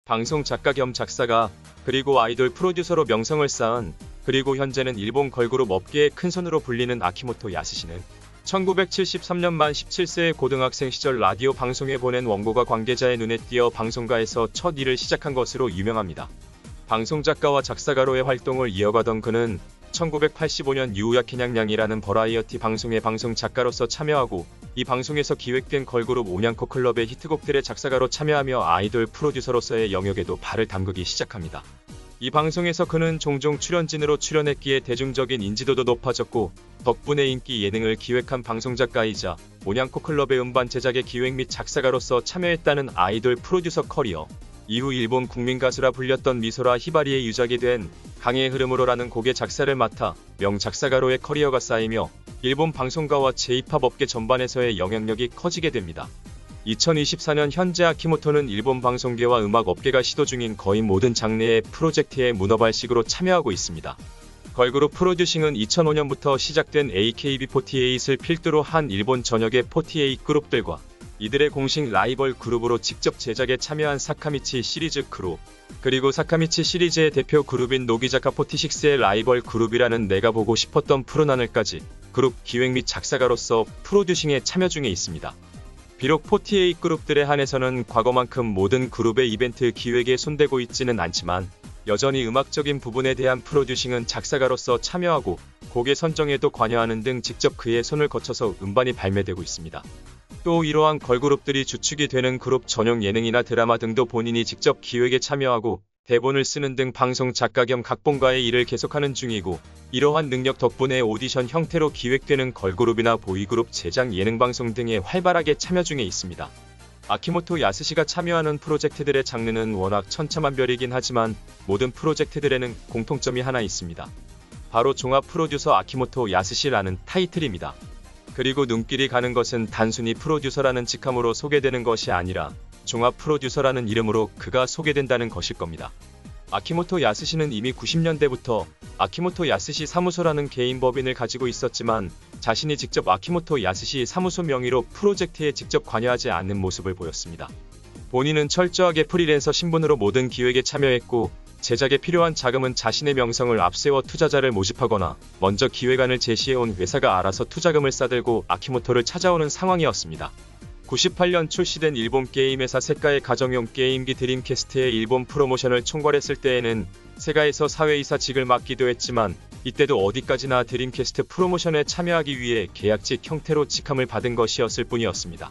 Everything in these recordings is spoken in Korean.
방송 작가 겸 작사가, 그리고 아이돌 프로듀서로 명성을 쌓은, 그리고 현재는 일본 걸그룹 업계의 큰손으로 불리는 아키모토 야스시는 1973년 만 17세의 고등학생 시절 라디오 방송에 보낸 원고가 관계자의 눈에 띄어 방송가에서 첫 일을 시작한 것으로 유명합니다. 방송작가와 작사가로의 활동을 이어가던 그는 1985년 유우야케냥냥이라는 버라이어티 방송의 방송작가로서 참여하고, 이 방송에서 기획된 걸그룹 온양코 클럽의 히트곡들의 작사가로 참여하며 아이돌 프로듀서로서의 영역에도 발을 담그기 시작합니다. 이 방송에서 그는 종종 출연진으로 출연했기에 대중적인 인지도도 높아졌고, 덕분에 인기 예능을 기획한 방송작가이자 온양코 클럽의 음반 제작의 기획 및 작사가로서 참여했다는 아이돌 프로듀서 커리어. 이후 일본 국민 가수라 불렸던 미소라 히바리의 유작이 된 강의 흐름으로라는 곡의 작사를 맡아 명작사가로의 커리어가 쌓이며 일본 방송가와 J-팝 업계 전반에서의 영향력이 커지게 됩니다. 2024년 현재 아키모토는 일본 방송계와 음악 업계가 시도 중인 거의 모든 장르의 프로젝트에 문어발식으로 참여하고 있습니다. 걸그룹 프로듀싱은 2005년부터 시작된 AKB48을 필두로 한 일본 전역의 48 그룹들과 이들의 공식 라이벌 그룹으로 직접 제작에 참여한 사카미치 시리즈 그룹, 그리고 사카미치 시리즈의 대표 그룹인 노기자카 46의 라이벌 그룹이라는 내가 보고 싶었던 푸른하늘까지 그룹 기획 및 작사가로서 프로듀싱에 참여 중에 있습니다. 비록 48 그룹들에 한해서는 과거만큼 모든 그룹의 이벤트 기획에 손대고 있지는 않지만, 여전히 음악적인 부분에 대한 프로듀싱은 작사가로서 참여하고 곡의 선정에도 관여하는 등 직접 그의 손을 거쳐서 음반이 발매되고 있습니다. 또 이러한 걸그룹들이 주축이 되는 그룹 전용 예능이나 드라마 등도 본인이 직접 기획에 참여하고 대본을 쓰는 등 방송 작가 겸 각본가의 일을 계속하는 중이고, 이러한 능력 덕분에 오디션 형태로 기획되는 걸그룹이나 보이그룹 제작 예능방송 등에 활발하게 참여 중에 있습니다. 아키모토 야스시가 참여하는 프로젝트들의 장르는 워낙 천차만별이긴 하지만 모든 프로젝트들에는 공통점이 하나 있습니다. 바로 종합 프로듀서 아키모토 야스시라는 타이틀입니다. 그리고 눈길이 가는 것은 단순히 프로듀서라는 직함으로 소개되는 것이 아니라 종합 프로듀서라는 이름으로 그가 소개된다는 것일 겁니다. 아키모토 야스시는 이미 90년대부터 아키모토 야스시 사무소라는 개인 법인을 가지고 있었지만, 자신이 직접 아키모토 야스시 사무소 명의로 프로젝트에 직접 관여하지 않는 모습을 보였습니다. 본인은 철저하게 프리랜서 신분으로 모든 기획에 참여했고, 제작에 필요한 자금은 자신의 명성을 앞세워 투자자를 모집하거나 먼저 기획안을 제시해온 회사가 알아서 투자금을 싸들고 아키모토를 찾아오는 상황이었습니다. 98년 출시된 일본 게임 회사 세가의 가정용 게임기 드림캐스트의 일본 프로모션을 총괄했을 때에는 세가에서 사회이사직을 맡기도 했지만, 이때도 어디까지나 드림캐스트 프로모션에 참여하기 위해 계약직 형태로 직함을 받은 것이었을 뿐이었습니다.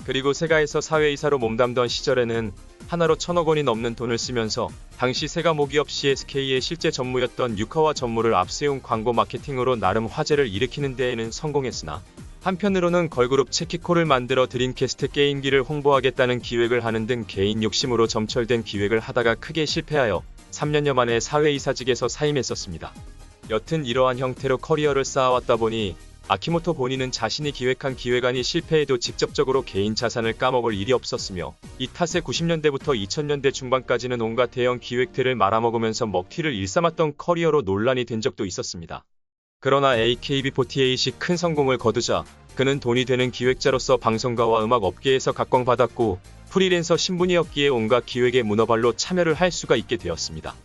그리고 세가에서 사회이사로 몸담던 시절에는 하나로 1000억 원이 넘는 돈을 쓰면서 당시 세가 모기업 CSK의 실제 전무였던 유카와 전무를 앞세운 광고 마케팅으로 나름 화제를 일으키는 데에는 성공했으나, 한편으로는 걸그룹 체키코를 만들어 드림캐스트 게임기를 홍보하겠다는 기획을 하는 등 개인 욕심으로 점철된 기획을 하다가 크게 실패하여 3년여 만에 사회이사직에서 사임했었습니다. 여튼 이러한 형태로 커리어를 쌓아왔다 보니 아키모토 본인은 자신이 기획한 기획안이 실패해도 직접적으로 개인 자산을 까먹을 일이 없었으며, 이 탓에 90년대부터 2000년대 중반까지는 온갖 대형 기획들을 말아먹으면서 먹튀를 일삼았던 커리어로 논란이 된 적도 있었습니다. 그러나 AKB48이 큰 성공을 거두자 그는 돈이 되는 기획자로서 방송가와 음악 업계에서 각광받았고, 프리랜서 신분이었기에 온갖 기획에 문어발로 참여를 할 수가 있게 되었습니다.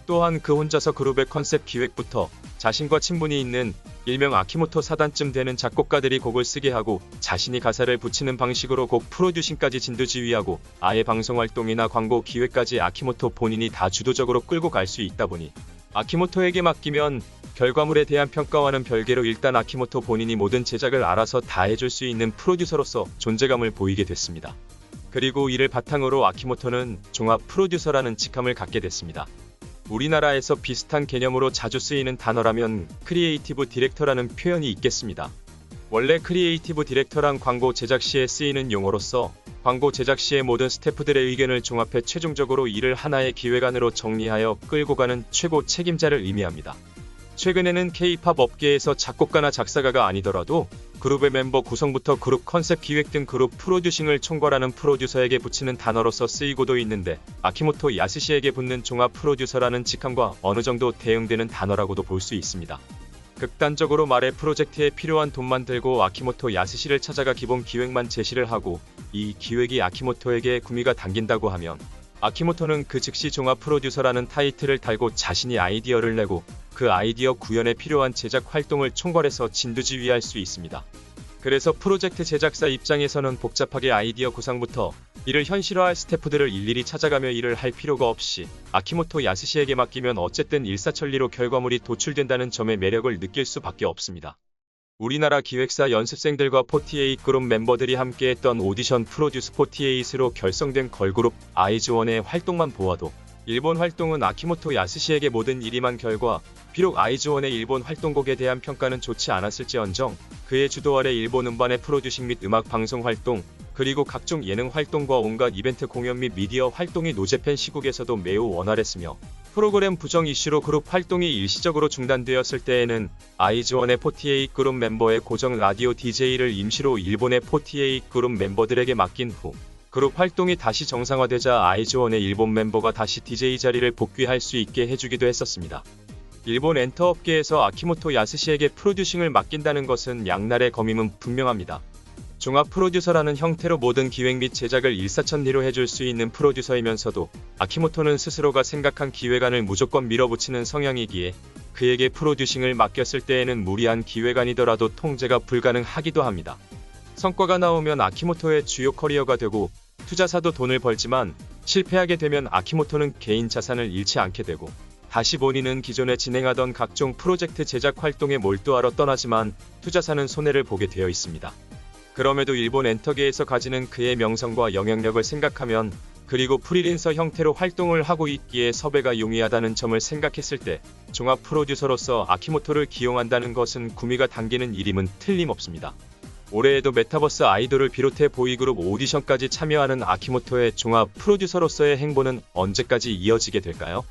또한 그 혼자서 그룹의 컨셉 기획부터 자신과 친분이 있는 일명 아키모토 사단쯤 되는 작곡가들이 곡을 쓰게 하고 자신이 가사를 붙이는 방식으로 곡 프로듀싱까지 진두지휘하고 아예 방송활동이나 광고 기획까지 아키모토 본인이 다 주도적으로 끌고 갈 수 있다 보니, 아키모토에게 맡기면 결과물에 대한 평가와는 별개로 일단 아키모토 본인이 모든 제작을 알아서 다 해줄 수 있는 프로듀서로서 존재감을 보이게 됐습니다. 그리고 이를 바탕으로 아키모토는 종합 프로듀서라는 직함을 갖게 됐습니다. 우리나라에서 비슷한 개념으로 자주 쓰이는 단어라면 크리에이티브 디렉터라는 표현이 있겠습니다. 원래 크리에이티브 디렉터란 광고 제작 시에 쓰이는 용어로서 광고 제작 시의 모든 스태프들의 의견을 종합해 최종적으로 이를 하나의 기획안으로 정리하여 끌고 가는 최고 책임자를 의미합니다. 최근에는 K-팝 업계에서 작곡가나 작사가가 아니더라도 그룹의 멤버 구성부터 그룹 컨셉 기획 등 그룹 프로듀싱을 총괄하는 프로듀서에게 붙이는 단어로서 쓰이고도 있는데, 아키모토 야스시에게 붙는 종합 프로듀서라는 직함과 어느 정도 대응되는 단어라고도 볼 수 있습니다. 극단적으로 말해 프로젝트에 필요한 돈만 들고 아키모토 야스시를 찾아가 기본 기획만 제시를 하고, 이 기획이 아키모토에게 구미가 당긴다고 하면 아키모토는 그 즉시 종합 프로듀서라는 타이틀을 달고 자신이 아이디어를 내고 그 아이디어 구현에 필요한 제작 활동을 총괄해서 진두지휘할 수 있습니다. 그래서 프로젝트 제작사 입장에서는 복잡하게 아이디어 구상부터 이를 현실화할 스태프들을 일일이 찾아가며 일을 할 필요가 없이 아키모토 야스시에게 맡기면 어쨌든 일사천리로 결과물이 도출된다는 점의 매력을 느낄 수밖에 없습니다. 우리나라 기획사 연습생들과 48 그룹 멤버들이 함께했던 오디션 프로듀스 48으로 결성된 걸그룹 아이즈원의 활동만 보아도 일본 활동은 아키모토 야스시에게 모든 일임한 결과 비록 아이즈원의 일본 활동곡에 대한 평가는 좋지 않았을지언정 그의 주도 아래 일본 음반의 프로듀싱 및 음악 방송 활동 그리고 각종 예능 활동과 온갖 이벤트 공연 및 미디어 활동이 노제팬 시국에서도 매우 원활했으며 프로그램 부정 이슈로 그룹 활동이 일시적으로 중단되었을 때에는 아이즈원의 48 그룹 멤버의 고정 라디오 DJ를 임시로 일본의 48 그룹 멤버들에게 맡긴 후 그룹 활동이 다시 정상화되자 아이즈원의 일본 멤버가 다시 DJ 자리를 복귀할 수 있게 해주기도 했었습니다. 일본 엔터업계에서 아키모토 야스시에게 프로듀싱을 맡긴다는 것은 양날의 검임은 분명합니다. 종합 프로듀서라는 형태로 모든 기획 및 제작을 일사천리로 해줄 수 있는 프로듀서이면서도 아키모토는 스스로가 생각한 기획안을 무조건 밀어붙이는 성향이기에 그에게 프로듀싱을 맡겼을 때에는 무리한 기획안이더라도 통제가 불가능하기도 합니다. 성과가 나오면 아키모토의 주요 커리어가 되고 투자사도 돈을 벌지만 실패하게 되면 아키모토는 개인 자산을 잃지 않게 되고 다시 본인은 기존에 진행하던 각종 프로젝트 제작 활동에 몰두하러 떠나지만 투자사는 손해를 보게 되어 있습니다. 그럼에도 일본 엔터계에서 가지는 그의 명성과 영향력을 생각하면 그리고 프리랜서 형태로 활동을 하고 있기에 섭외가 용이하다는 점을 생각했을 때 종합 프로듀서로서 아키모토를 기용한다는 것은 구미가 당기는 일임은 틀림없습니다. 올해에도 메타버스 아이돌을 비롯해 보이그룹 오디션까지 참여하는 아키모토의 종합 프로듀서로서의 행보는 언제까지 이어지게 될까요?